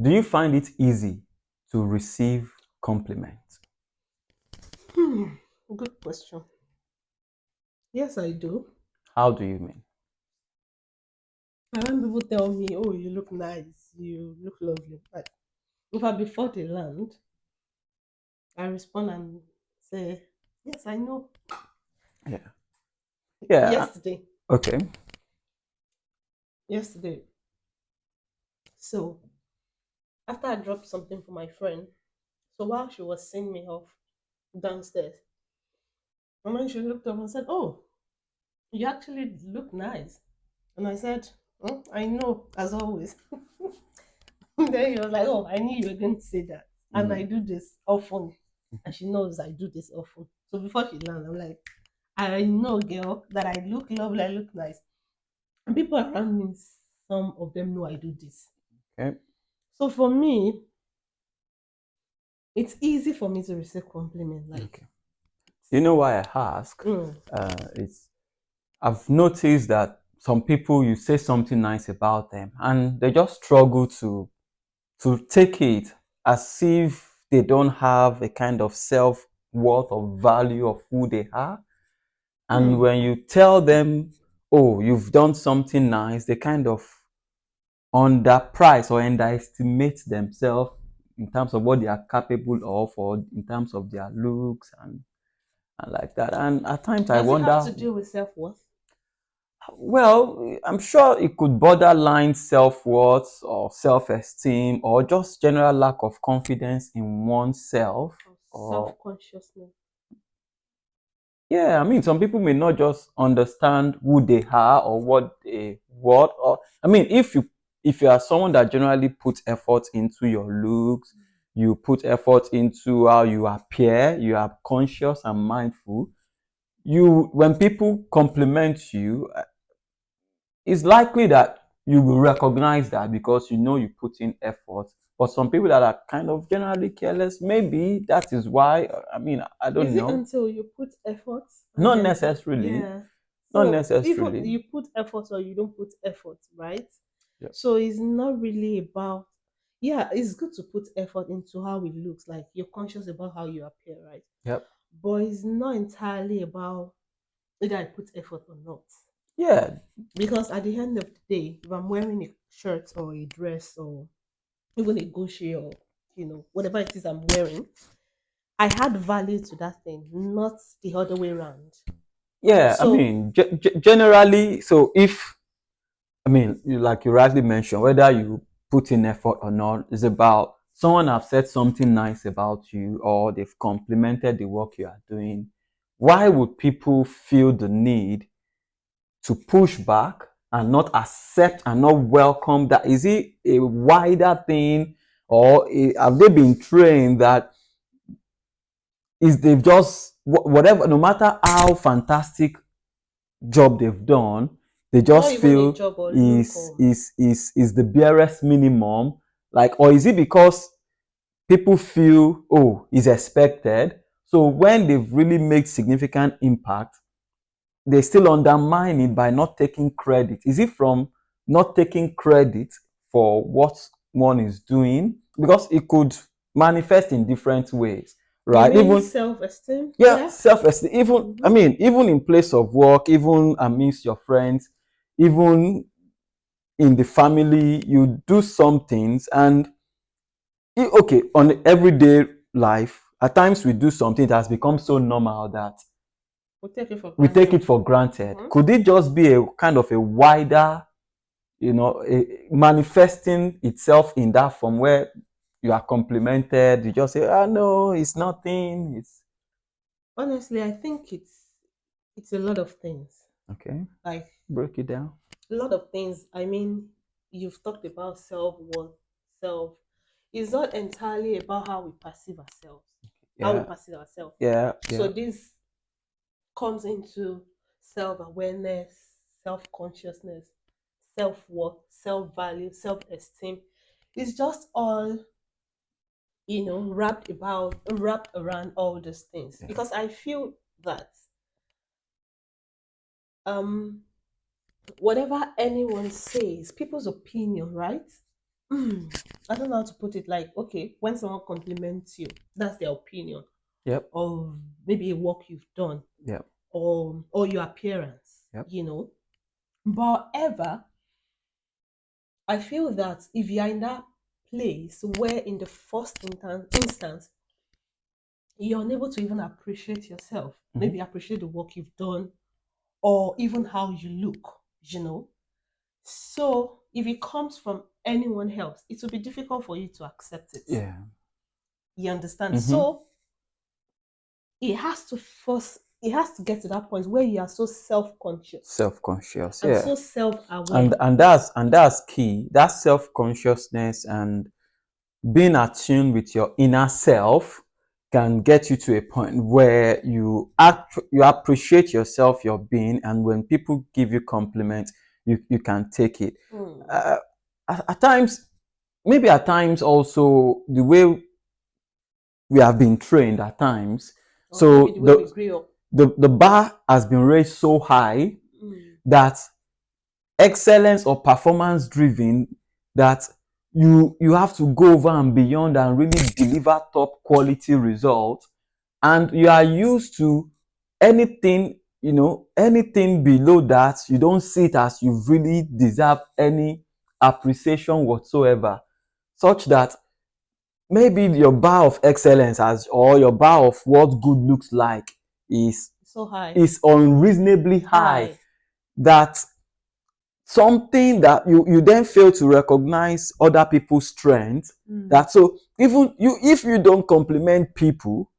Do you find it easy to receive compliments? Hmm, good question. Yes, I do. How do you mean? And when people tell me, "Oh, you look nice, you look lovely," but if I before they land, I respond and say, "Yes, I know." Yeah. Yeah. Yesterday, Okay. yesterday. So after I dropped something for my friend, so while she was seeing me off downstairs, and when she looked up and said, "Oh, you actually look nice," and I said, "Oh, I know, as always." Then he was like, "Oh, I knew you were going to say that." And I Mm. do this often. And she knows I do this often. So before she lands, I'm like, I know, girl, that I look lovely, I look nice. And people around me, some of them know I do this. Okay. So for me, it's easy for me to receive compliment. Like, Okay. You know why I ask? mm, It's I've noticed that some people you say something nice about them and they just struggle to take it as if they don't have a kind of self worth or value of who they are. And mm, when you tell them, oh, you've done something nice, they kind of underprice or underestimate themselves in terms of what they are capable of or in terms of their looks and like that. And at times I does it have wonder, to do with self worth? well, I'm sure it could borderline self-worth or self-esteem or just general lack of confidence in oneself. Or Or self consciousness? yeah, I mean, some people may not just understand who they are or what they what. Or I mean, if you are someone that generally puts effort into your looks, you put effort into how you appear, you are conscious and mindful. You when people compliment you, it's likely that you will recognize that because you know you put in effort. But some people that are kind of generally careless, maybe that is why. I mean, I Is don't it know. until you put effort and Not then necessarily. yeah? Not So even necessarily. you put effort or you don't put effort, right? Yep. So it's not really about, yeah, it's good to put effort into how it looks, like you're conscious about how you appear, right? Yep. But it's not entirely about whether I put effort or not. Yeah. Because at the end of the day, if I'm wearing a shirt or a dress or even a Gucci or whatever it is I'm wearing, I add value to that thing, not the other way around. Yeah. I So mean, generally, so if I mean, like you rightly mentioned, whether you put in effort or not, is about someone have said something nice about you or they've complimented the work you are doing. Why would people feel the need to push back and not accept and not welcome that? Is it a wider thing or have they been trained that is they've just whatever, no matter how fantastic job they've done, they not just even a feel job or look is or is is is the barest minimum, like, or is it because people feel, oh, is expected, so when they've really made significant impact they still undermine it by not taking credit? Is it from not taking credit for what one is doing? Because it could manifest in different ways, you right? mean Even self-esteem? yeah, Yeah. self-esteem. Even I Mm-hmm. mean, even in place of work, even amidst your friends, even in the family, you do some things, and okay, on everyday life, at times we do something that has become so normal that We take it for we take granted. it for granted. Mm-hmm. Could it just be a kind of a wider, manifesting itself in that form where you are complimented, you just say, "Ah, no, it's nothing." It's Honestly, I think it's a lot of things. okay. Like Break it down. a lot of things. I mean, you've talked about self-worth, self. It's not entirely about how we perceive ourselves. How we Yeah, perceive ourselves. yeah, So yeah. this comes into self-awareness, self-consciousness, self-worth, self-value, self-esteem. It's just all wrapped around all these things. Yeah. Because I feel that um whatever anyone says, people's opinion, right? I don't know how to put it. Like, okay, when someone compliments you, that's their opinion Yep. of maybe a work you've done Yep. or your appearance, Yep. you know. But however, I feel that if you're in that place where in the first instance you're unable to even appreciate yourself, Mhm. maybe appreciate the work you've done or even how you look, you know. So if it comes from anyone else, it will be difficult for you to accept it. Yeah. You understand? Mm-hmm. So it has to get to that point where you are so self-conscious Self-conscious. and Yeah. so self-aware. And that's key. That self-consciousness and being attuned with your inner self can get you to a point where you appreciate yourself, your being, and when people give you compliments, you can take it. Hmm. Uh, at times, maybe at times also the way we have been trained at times. Or maybe So the way we grew up. the bar has been raised so high Hmm. that excellence or performance driven, that you have to go over and beyond and really deliver top quality results, and you are used to anything, anything below that, you don't see it as you really deserve any appreciation whatsoever, such that maybe your bar of excellence as or your bar of what good looks like is So high. is unreasonably high, High. that something that you then fail to recognize other people's strengths, Hmm. that so even you, if you don't compliment people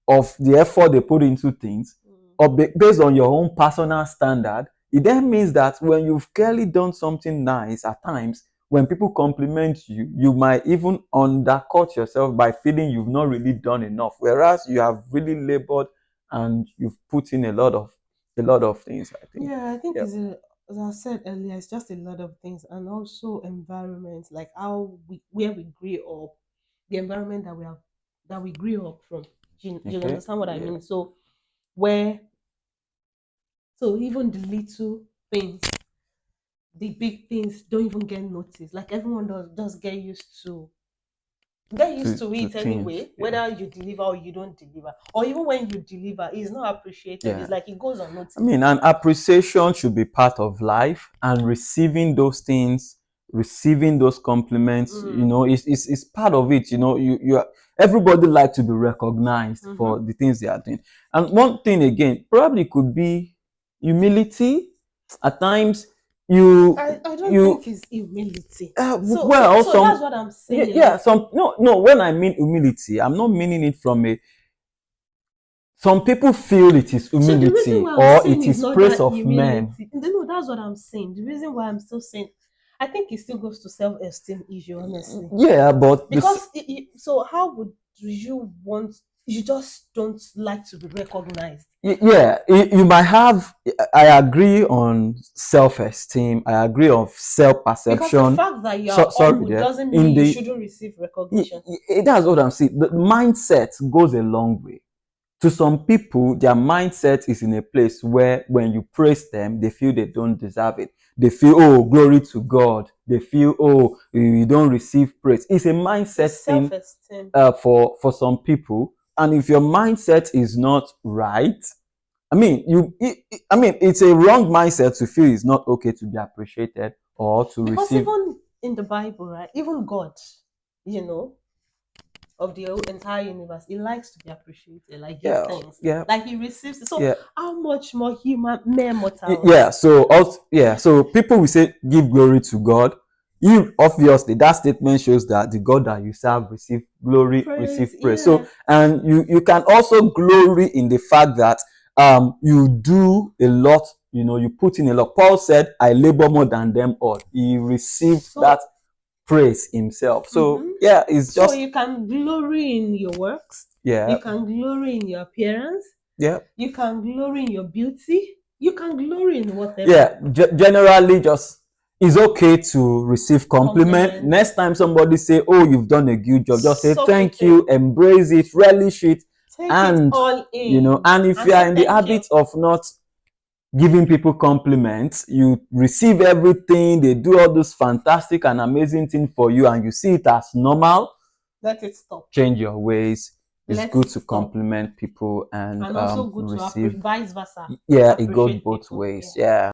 of the effort they put into things, or based on your own personal standard, it then means that when you've clearly done something nice, at times when people compliment you, you might even undercut yourself by feeling you've not really done enough, whereas you have really labored and you've put in a lot of things, I think. Yeah, I think Yep. as I said earlier, it's just a lot of things, and also environment, like how we where we grew up, the environment that we grew up from. You Okay. understand what I Yeah. mean? So where so even the little things, the big things don't even get noticed. Like everyone does just get used to To it things. anyway, Yeah. whether you deliver or you don't deliver. Or even when you deliver, it's not appreciated. Yeah. It's like it goes I unnoticed. mean, and appreciation should be part of life, and receiving those things, receiving those compliments, Mm. it's part of it. Everybody like to be recognized Mm-hmm. for the things they are doing. And one thing again, probably could be humility. At times, you I don't you think it's humility. well, So that's some, what I'm yeah, saying. yeah, Like, some, no, when I mean humility, I'm not meaning it from a, some people feel it is so the reason humility why I'm or saying it is is not praise that of men. humility. No, that's what I'm saying. The reason why I'm still saying, I think it still goes to self-esteem issue, honestly. Yeah, but Because so how would you want? You just don't like to be recognized. yeah, you might have. I agree on self-esteem. I agree on Because the self-perception. fact that you So are sorry, humble there doesn't in mean you the shouldn't receive recognition. that's what I'm saying. The mindset goes a long way. To some people, their mindset is in a place where when you praise them, they feel they don't deserve it. They feel, oh, glory to God. They feel, oh, you don't receive praise. It's a mindset It's thing, self-esteem. for some people. And if your mindset is not right, I mean, it's a wrong mindset to feel it's not okay to be appreciated or to Because receive. even in the Bible, right? Even God, you know, of the whole entire universe, he likes to be appreciated, like give Yeah, thanks, yeah, like he receives it. So yeah. how much more human mere Yeah, mortals? so also, yeah, so people will say give glory to God. You obviously, that statement shows that the God that you serve receive glory, Praise, receive praise. yeah. So, and you can also glory in the fact that you do a lot, you put in a lot. Paul said, I labor more than them all. He received that So praise himself. So mhm. yeah, it's So just, you can glory in your works, yeah, you can glory in your appearance, yeah. you can glory in your beauty, you can glory in whatever. Yeah, generally, just it's okay to receive compliment. Compliments, Next time somebody say, oh, you've done a good job, just say soak it thank in, you, embrace it, relish it. take it And all in, and if and you are say in the thank you. habit of not giving people compliments, you receive everything, they do all those fantastic and amazing things for you, and you see it as normal, let it stop. change your ways. It's Let good it to stop. compliment people and And also good to receive. vice versa. Yeah, it goes Appreciate both people. ways. Yeah. Yeah.